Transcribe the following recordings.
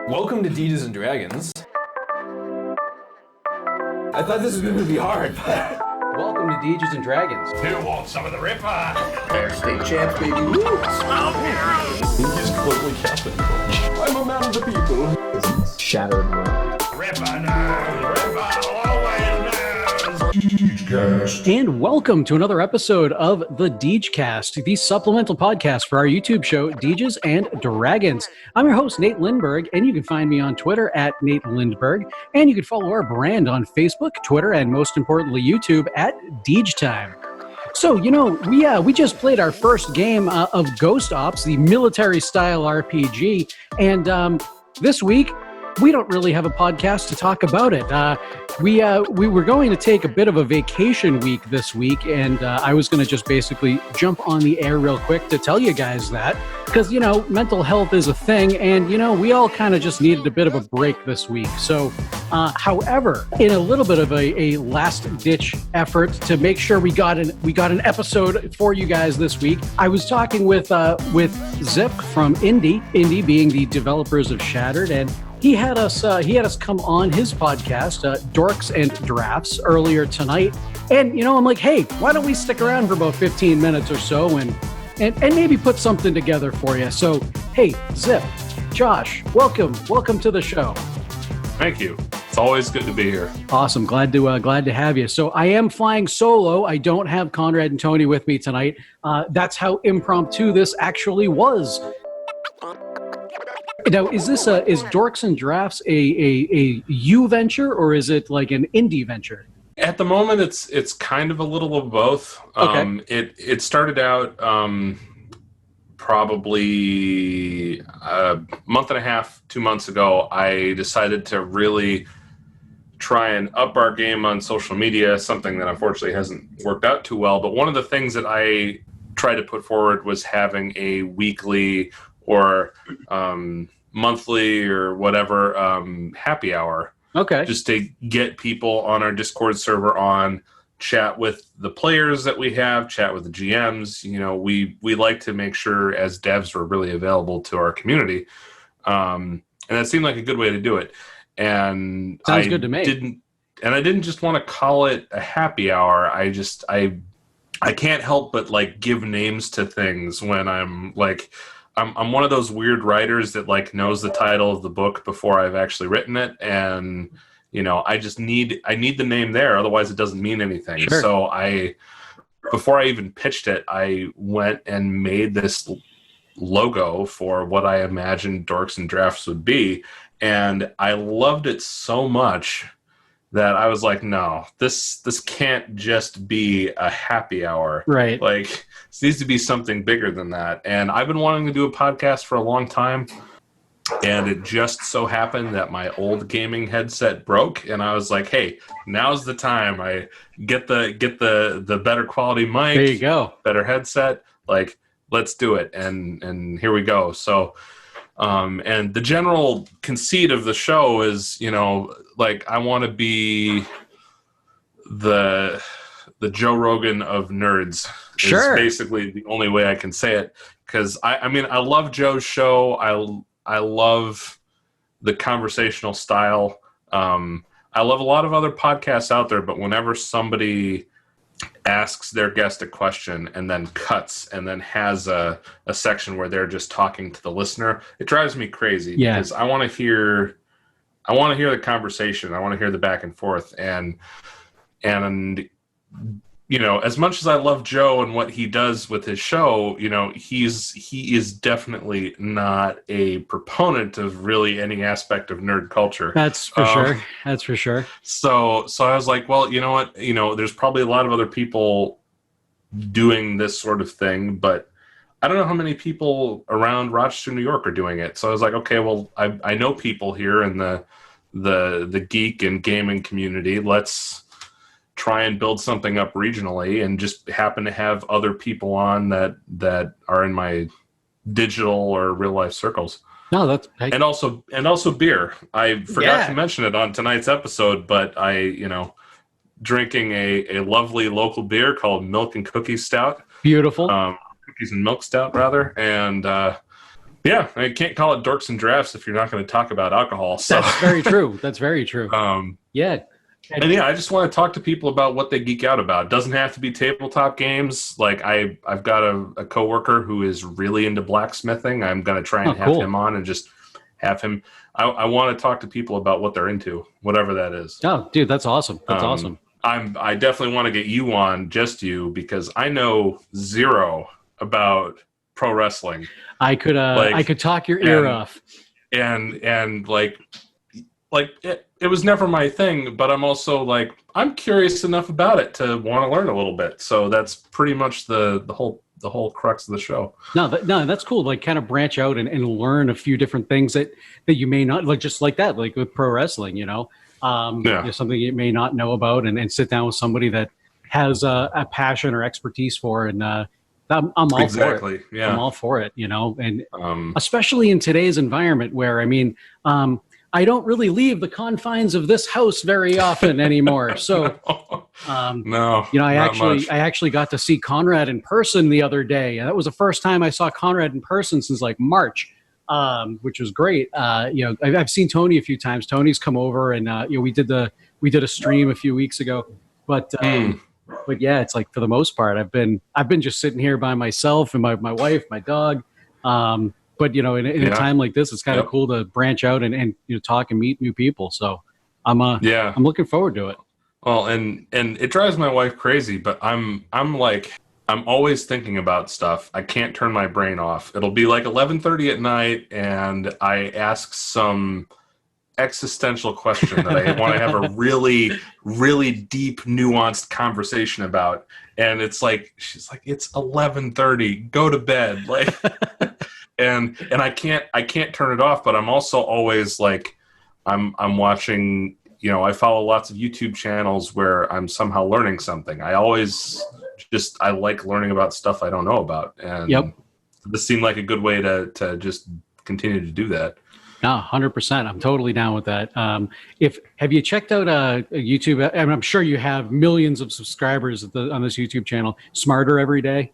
Welcome to Deges and Dragons. I thought this was going to be hard. Welcome to Deges and Dragons. Who wants some of the Ripper? They're state champs, baby. Woo! He's completely captain. I'm a man of the people. Shattered world. Ripper knows. Ripper always knows. Degecast. And welcome to another episode of the Degecast, the supplemental podcast for our YouTube show, Deges and Dragons. I'm your host, Nate Lindberg, and you can find me on Twitter at Nate Lindberg, and you can follow our brand on Facebook, Twitter, and most importantly, YouTube at Degetime. So, we just played our first game of Ghost Ops, the military-style RPG, and this week, we don't really have a podcast to talk about it. We were going to take a bit of a vacation week this week, and I was going to just basically jump on the air real quick to tell you guys that, because, mental health is a thing, and, we all kind of just needed a bit of a break this week. So, however, in a little bit of a last-ditch effort to make sure we got an episode for you guys this week, I was talking with Zip from Indie being the developers of Shattered, and he had us come on his podcast, Dorks Drafts, earlier tonight. And, I'm like, hey, why don't we stick around for about 15 minutes or so and maybe put something together for you. So, hey, Zip, Josh, welcome to the show. Thank you. It's always good to be here. Awesome. Glad to have you. So I am flying solo. I don't have Conrad and Tony with me tonight. That's how impromptu this actually was. Now, is Dorks and Drafts a you venture, or is it like an indie venture? At the moment, it's kind of a little of both. Okay. It started out probably a month and a half, 2 months ago. I decided to really try and up our game on social media, something that unfortunately hasn't worked out too well. But one of the things that I tried to put forward was having a weekly or monthly or whatever happy hour. Okay. Just to get people on our Discord server on, chat with the players that we have, chat with the GMs. We like to make sure as devs we're really available to our community. And that seemed like a good way to do it. And sounds good to me. I didn't just want to call it a happy hour. I can't help but like give names to things when I'm like, I'm one of those weird writers that like knows the title of the book before I've actually written it, and I need the name there, otherwise it doesn't mean anything. Sure. So before I even pitched it, I went and made this logo for what I imagined Dorks and Drafts would be, and I loved it so much that I was like, no, this can't just be a happy hour. Right. Like, this needs to be something bigger than that. And I've been wanting to do a podcast for a long time, and it just so happened that my old gaming headset broke, and I was like, hey, now's the time. I get the better quality mic. There you go. Better headset. Like, let's do it. And here we go. So and the general conceit of the show is, like, I want to be the Joe Rogan of nerds. Sure. Is basically the only way I can say it. Because I love Joe's show. I love the conversational style. I love a lot of other podcasts out there, but whenever somebody asks their guest a question and then cuts and then has a section where they're just talking to the listener, it drives me crazy. Yeah. Because I want to hear the conversation. I want to hear the back and forth. And as much as I love Joe and what he does with his show, he is definitely not a proponent of really any aspect of nerd culture. That's for sure. That's for sure. So I was like, well, you know what? There's probably a lot of other people doing this sort of thing, but I don't know how many people around Rochester, New York are doing it. So I was like, okay, well, I know people here in the geek and gaming community. Let's try and build something up regionally, and just happen to have other people on that are in my digital or real life circles. No, that's and also beer. I forgot to mention it on tonight's episode, but drinking a lovely local beer called Milk and Cookies Stout. Beautiful. Cookies and Milk Stout rather, and Yeah, I can't call it Dorks and Drafts if you're not going to talk about alcohol. So. That's very true. That's very true. Yeah. And yeah, I just want to talk to people about what they geek out about. It doesn't have to be tabletop games. Like I've got a coworker who is really into blacksmithing. I'm going to try and have him on and just have him. I want to talk to people about what they're into, whatever that is. Oh, dude, that's awesome. That's awesome. I definitely want to get you on, just you, because I know zero about pro wrestling. I could talk your ear off. And like it was never my thing, but I'm also like, I'm curious enough about it to want to learn a little bit. So that's pretty much the whole crux of the show. No, that's cool. Like, kind of branch out and learn a few different things that you may not, like, just like that, like with pro wrestling, you know, something you may not know about, and sit down with somebody that has a passion or expertise for, and I'm all for it. Yeah, I'm all for it, you know, and especially in today's environment where, I mean, I don't really leave the confines of this house very often anymore. So, no, you know, I actually got to see Conrad in person the other day. And that was the first time I saw Conrad in person since like March, which was great. You know, I've seen Tony a few times. Tony's come over, and you know, we did a stream a few weeks ago, but yeah, it's like, for the most part, I've been just sitting here by myself and my wife, my dog. But, you know, in a time like this, it's kind of cool to branch out and you know, talk and meet new people. So I'm looking forward to it. Well, and it drives my wife crazy, but I'm always thinking about stuff. I can't turn my brain off. It'll be like 11:30 at night, and I ask some existential question that I want to have a really, really deep, nuanced conversation about. And it's like, she's like, it's 11:30, go to bed. Like, and I can't turn it off, but I'm also always like, I'm watching, you know, I follow lots of YouTube channels where I'm somehow learning something. I like learning about stuff I don't know about. And this seemed like a good way to just continue to do that. No, 100%. I'm totally down with that. Have you checked out YouTube? I mean, I'm sure you have millions of subscribers on this YouTube channel. Smarter Every Day.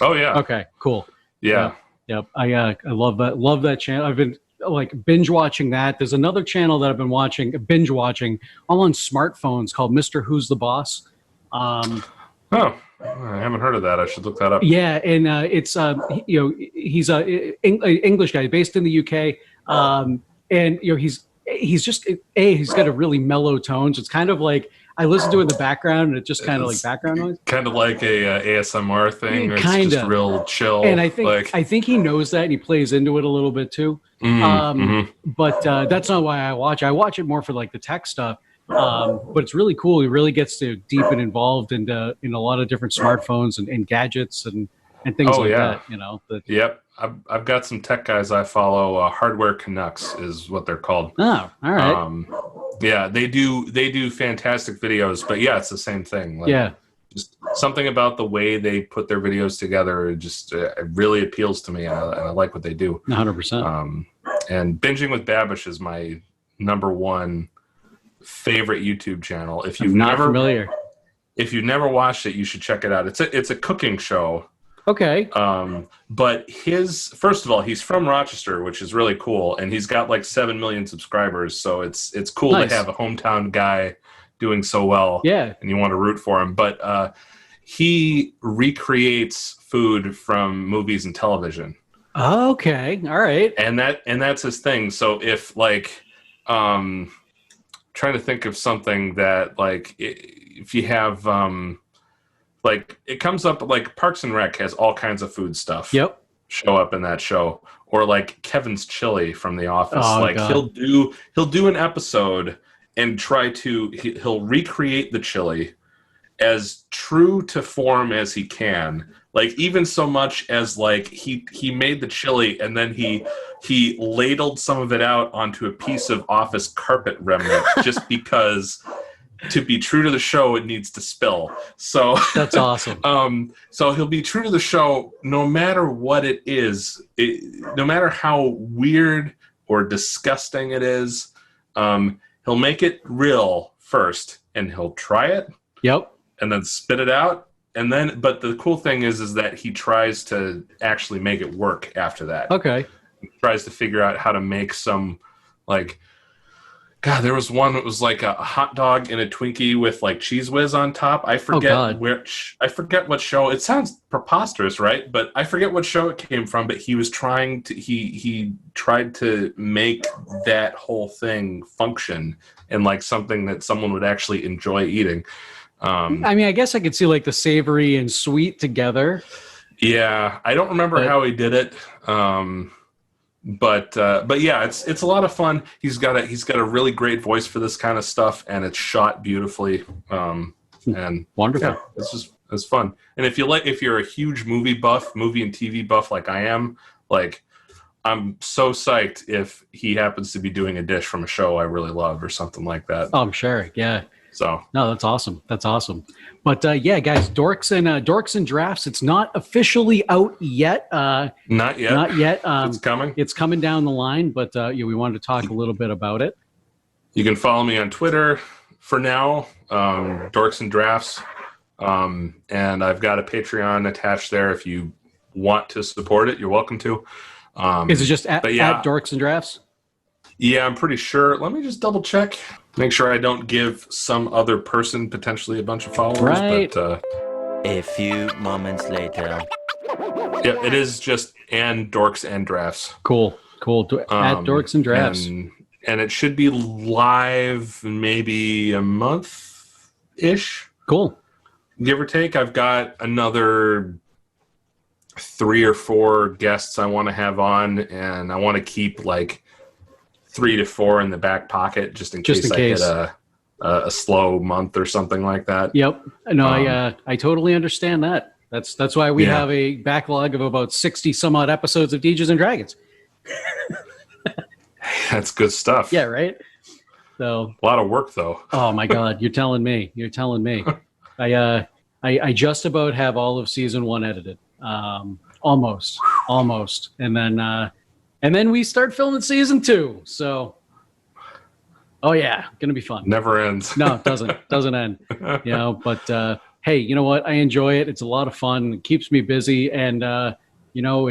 Oh yeah. Okay. Cool. Yeah. Yep. I love that. Love that channel. I've been like binge watching that. There's another channel that I've been binge watching, all on smartphones, called Mr. Who's the Boss. Oh, I haven't heard of that. I should look that up. Yeah, and it's you know, he's a English guy based in the UK. And you know, he's got a really mellow tone, so it's kind of like, I listen to it in the background, and it's just kind of like background noise, kind of like a ASMR thing. It's just real chill, and I think he knows that, and he plays into it a little bit too. But that's not why I watch it more for like the tech stuff. But it's really cool. He really gets to deep and involved in a lot of different smartphones and gadgets and things that, you know. Yep. I've got some tech guys I follow. Hardware Canucks is what they're called. Oh, all right. Yeah, they do fantastic videos, but yeah, it's the same thing. Like, just something about the way they put their videos together just it really appeals to me, and I like what they do. 100%. And Binging with Babish is my number one favorite YouTube channel. If you've if you've never watched it, you should check it out. It's a cooking show. Okay. But first of all, he's from Rochester, which is really cool, and he's got like 7 million subscribers. So it's cool to have a hometown guy doing so well. Yeah. And you want to root for him. But he recreates food from movies and television. Okay. All right. And that's his thing. So if like trying to think of something that, like, if you have like, it comes up like Parks and Rec has all kinds of food stuff. Yep. Show up in that show, or like Kevin's Chili from The Office. God. he'll do an episode and he'll recreate the chili as true to form as he can. Like, even so much as like he made the chili and then he ladled some of it out onto a piece of office carpet remnant just because, to be true to the show, it needs to spill. So that's awesome. So he'll be true to the show no matter what it is, no matter how weird or disgusting it is. He'll make it real first, and he'll try it. Yep. And then spit it out. And then, but the cool thing is that he tries to actually make it work after that. Okay. tries to figure out how to make some, like, God, there was one that was like a hot dog and a Twinkie with like Cheese Whiz on top. I forget I forget what show. It sounds preposterous, right? But I forget what show it came from. But he was trying to he tried to make that whole thing function and like something that someone would actually enjoy eating. I mean, I guess I could see like the savory and sweet together. Yeah, I don't remember how he did it. But yeah, it's a lot of fun. He's got a really great voice for this kind of stuff, and it's shot beautifully. And wonderful. Yeah, it's fun. And if you're a huge movie and TV buff like I am, like I'm so psyched if he happens to be doing a dish from a show I really love or something like that. Oh, I'm sure. Yeah. So no, that's awesome. That's awesome. But yeah, guys, Dorks and Drafts. It's not officially out yet. Not yet. Not yet. It's coming. It's coming down the line. But yeah, we wanted to talk a little bit about it. You can follow me on Twitter for now, Dorks and Drafts, and I've got a Patreon attached there. If you want to support it, you're welcome to. Is it just at Dorks and Drafts? Yeah, I'm pretty sure. Let me just double check. Make sure I don't give some other person potentially a bunch of followers. Right. But, a few moments later. Yeah, it is just Dorks and Drafts. Cool. At Dorks and Drafts. And it should be live in maybe a month-ish. Cool. Give or take. I've got another 3 or 4 guests I want to have on, and I want to keep like 3 to 4 in the back pocket just in case I hit a slow month or something like that. Yep. No, I totally understand that. That's why we have a backlog of about 60 some odd episodes of Dungeons and Dragons. That's good stuff. Yeah, right. So a lot of work though. Oh my God, you're telling me. I just about have all of season 1 edited. Almost. And then we start filming season 2. So, oh yeah, gonna be fun. Never ends. No, it doesn't end. You know, but hey, you know what? I enjoy it. It's a lot of fun. It keeps me busy, and you know,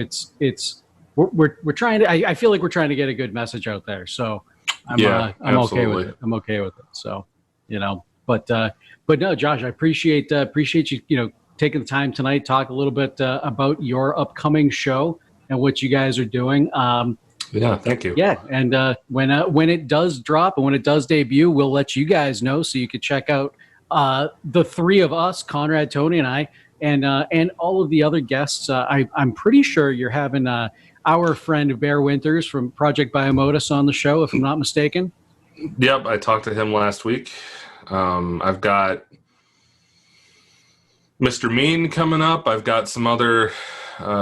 we're trying to. I feel like we're trying to get a good message out there. So, I'm okay with it. I'm okay with it. So, you know, but no, Josh, I appreciate you taking the time tonight, talk a little bit about your upcoming show and what you guys are doing. Yeah, thank you. Yeah, and when it does drop and when it does debut, we'll let you guys know so you can check out the 3 of us, Conrad, Tony, and I, and all of the other guests. I'm pretty sure you're having our friend Bear Winters from Project Biomotus on the show, if I'm not mistaken. Yep, I talked to him last week. I've got Mr. Mean coming up. I've got some other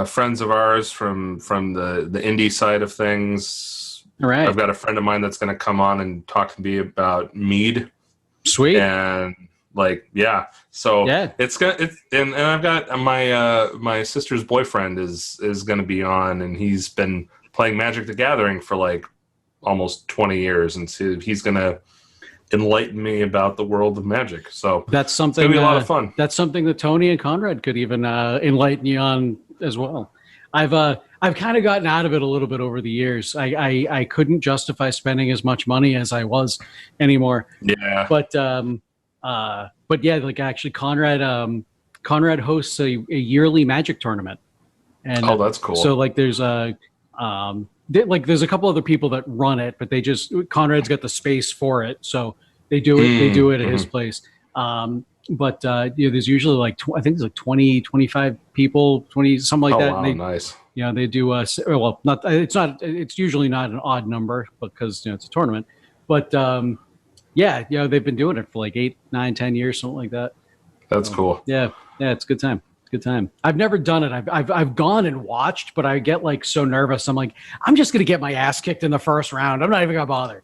friends of ours from the indie side of things. All right. I've got a friend of mine that's going to come on and talk to me about mead. Sweet. And like, yeah. So yeah, and I've got my sister's boyfriend is going to be on, and he's been playing Magic the Gathering for like almost 20 years, and so he's going to enlighten me about the world of Magic. So that's something. It's gonna be a lot of fun. That's something that Tony and Conrad could even enlighten you on as well. I've kind of gotten out of it a little bit over the years. I couldn't justify spending as much money as I was anymore. Yeah. But yeah, like actually Conrad hosts a yearly Magic tournament. And oh, that's cool. So like there's there's a couple other people that run it, but Conrad's got the space for it, so they do it. They do it at his place. But there's usually like I think there's like 20, 25 people, 20 something like that. Wow, nice. They do. It's usually not an odd number because it's a tournament. But they've been doing it for like 8, 9, 10 years, something like that. That's cool. Yeah, it's a good time. Good time. I've never done it. I've gone and watched, but I get like so nervous. I'm like, I'm just gonna get my ass kicked in the first round. I'm not even gonna bother.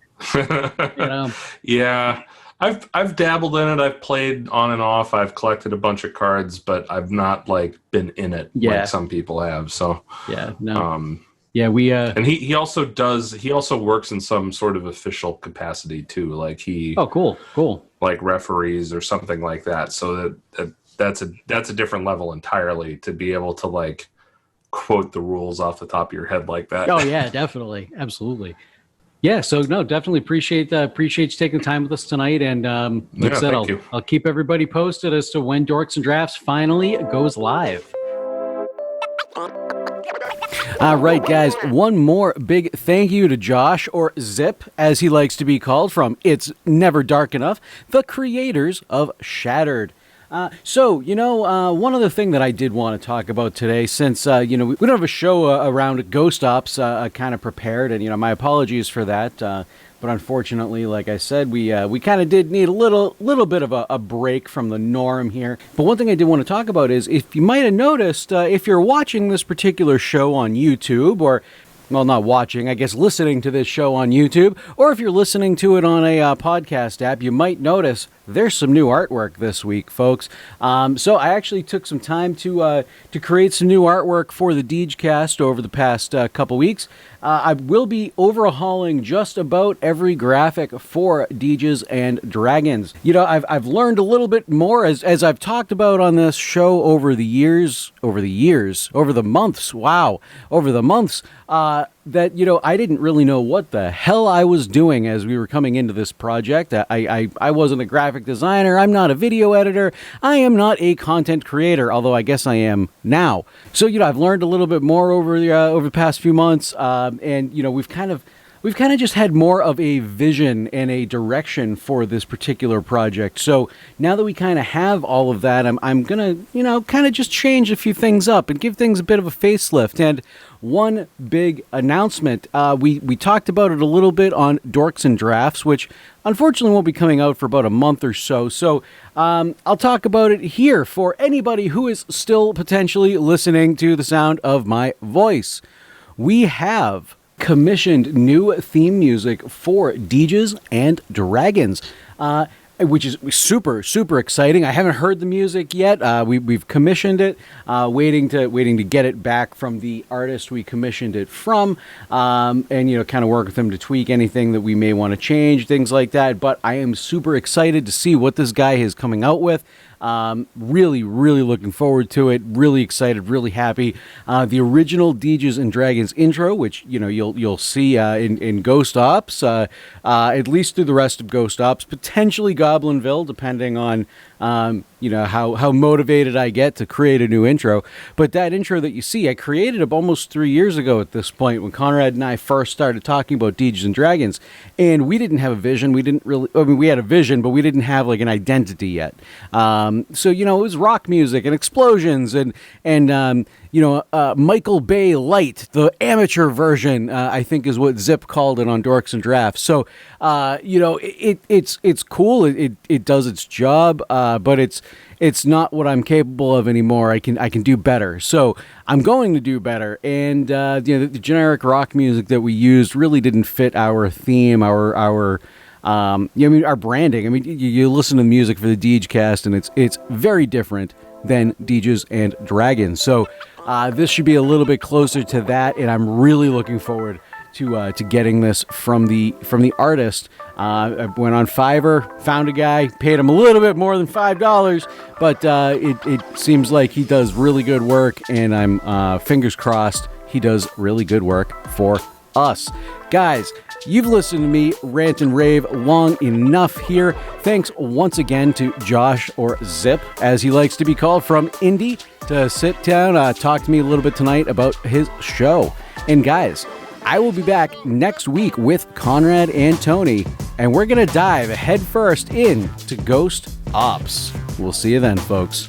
Yeah, I've dabbled in it. I've played on and off. I've collected a bunch of cards, but I've not like been in it like some people have. So we and he also works in some sort of official capacity too. Like cool. Like referees or something like that. So that's a different level entirely to be able to like quote the rules off the top of your head like that. Oh yeah, definitely, absolutely. Yeah, so no, definitely appreciate you taking the time with us tonight, and like I said, I'll keep everybody posted as to when Dorks and Drafts finally goes live. All right, guys, one more big thank you to Josh, or Zip, as he likes to be called, from It's Never Dark Enough, the creators of Shattered. One other thing that I did want to talk about today, since, we don't have a show around Ghost Ops kind of prepared, and, my apologies for that, but unfortunately, like I said, we kind of did need a little bit of a break from the norm here. But one thing I did want to talk about is, if you might have noticed, if you're watching this particular show on YouTube, or well, not watching, I guess listening to this show on YouTube, or if you're listening to it on a podcast app, you might notice there's some new artwork this week, folks. So I actually took some time to create some new artwork for the Degecast over the past couple weeks. I will be overhauling just about every graphic for Deges and Dragons. I've learned a little bit more as I've talked about on this show over the months, that, I didn't really know what the hell I was doing as we were coming into this project. I wasn't a graphic designer. I'm not a video editor. I am not a content creator, although I guess I am now. So, I've learned a little bit more over the past few months, and, we've kind of just had more of a vision and a direction for this particular project. So now that we kind of have all of that, I'm going to, kind of just change a few things up and give things a bit of a facelift. And one big announcement, we talked about it a little bit on Dorks and Drafts, which unfortunately won't be coming out for about a month or so. So I'll talk about it here for anybody who is still potentially listening to the sound of my voice. We have commissioned new theme music for Deges and Dragons, which is super, super exciting. I haven't heard the music yet. We've commissioned it, waiting to get it back from the artist we commissioned it from, and kind of work with them to tweak anything that we may want to change, things like that. But I am super excited to see what this guy is coming out with. Really, really looking forward to it. Really excited, really happy. The original Deges and Dragons intro, which you'll see in Ghost Ops, at least through the rest of Ghost Ops, potentially Goblinville, depending on how motivated I get to create a new intro. But that intro that you see, I created it almost 3 years ago at this point, when Conrad and I first started talking about Deges and Dragons, and we didn't have a vision. We had a vision, but we didn't have like an identity yet. So it was rock music and explosions and Michael Bay Light, the amateur version, I think is what Zip called it on Dorks and Drafts. So, it's cool. It does its job, but it's not what I'm capable of anymore. I can do better. So I'm going to do better. And, the generic rock music that we used really didn't fit our theme, our branding. You listen to the music for the Degecast, and it's very different than Deges and Dragons. So this should be a little bit closer to that, and I'm really looking forward to getting this from the artist. I went on Fiverr, found a guy, paid him a little bit more than $5, but it seems like he does really good work, and I'm fingers crossed he does really good work for us. Guys, you've listened to me rant and rave long enough here. Thanks once again to Josh, or Zip, as he likes to be called, from Indy, to sit down, talk to me a little bit tonight about his show. And guys, I will be back next week with Conrad and Tony, and we're going to dive headfirst into Ghost Ops. We'll see you then, folks.